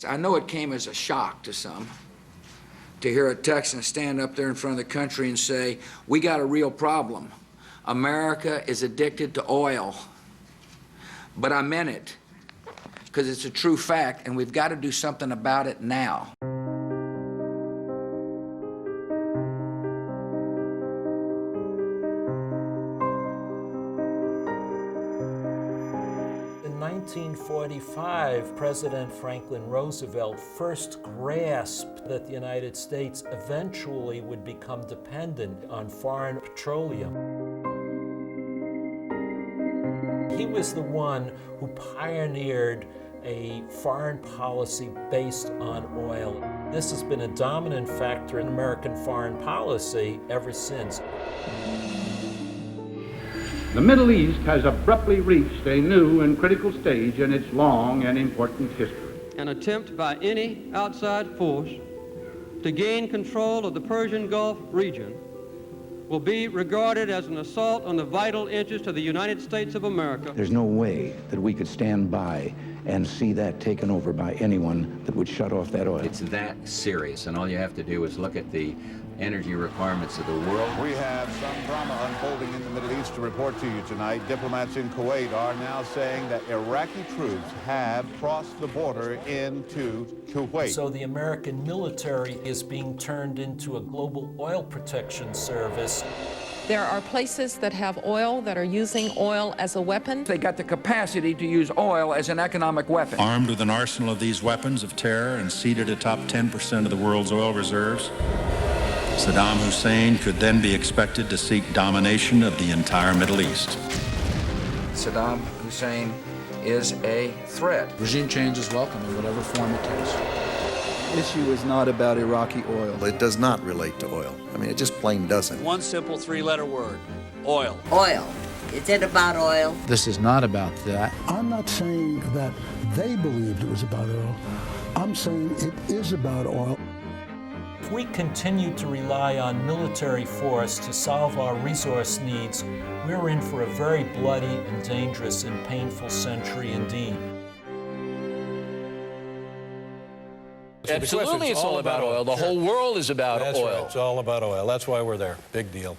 I know it came as a shock to some to hear a Texan stand up there in front of the country and say, we got a real problem. America is addicted to oil. But I meant it, because it's a true fact, and we've got to do something about it now. In 1945, President Franklin Roosevelt first grasped that the United States eventually would become dependent on foreign petroleum. He was the one who pioneered a foreign policy based on oil. This has been a dominant factor in American foreign policy ever since. The Middle East has abruptly reached a new and critical stage in its long and important history. An attempt by any outside force to gain control of the Persian Gulf region will be regarded as an assault on the vital interests of the United States of America. There's no way that we could stand by and see that taken over by anyone that would shut off that oil. It's that serious, and all you have to do is look at the energy requirements of the world. We have some drama unfolding in the Middle East to report to you tonight. Diplomats in Kuwait are now saying that Iraqi troops have crossed the border into Kuwait. So the American military is being turned into a global oil protection service. There are places that have oil that are using oil as a weapon. They got the capacity to use oil as an economic weapon. Armed with an arsenal of these weapons of terror and seated atop 10% of the world's oil reserves, Saddam Hussein could then be expected to seek domination of the entire Middle East. Saddam Hussein is a threat. Regime change is welcome in whatever form it takes. The issue is not about Iraqi oil. It does not relate to oil. I mean, it just plain doesn't. One simple three-letter word: oil. Oil. Is it about oil? This is not about that. I'm not saying that they believed it was about oil. I'm saying it is about oil. If we continue to rely on military force to solve our resource needs, we're in for a very bloody and dangerous and painful century indeed. Absolutely, it's all about oil. The whole world is about oil. Right. It's all about oil. That's why we're there. Big deal.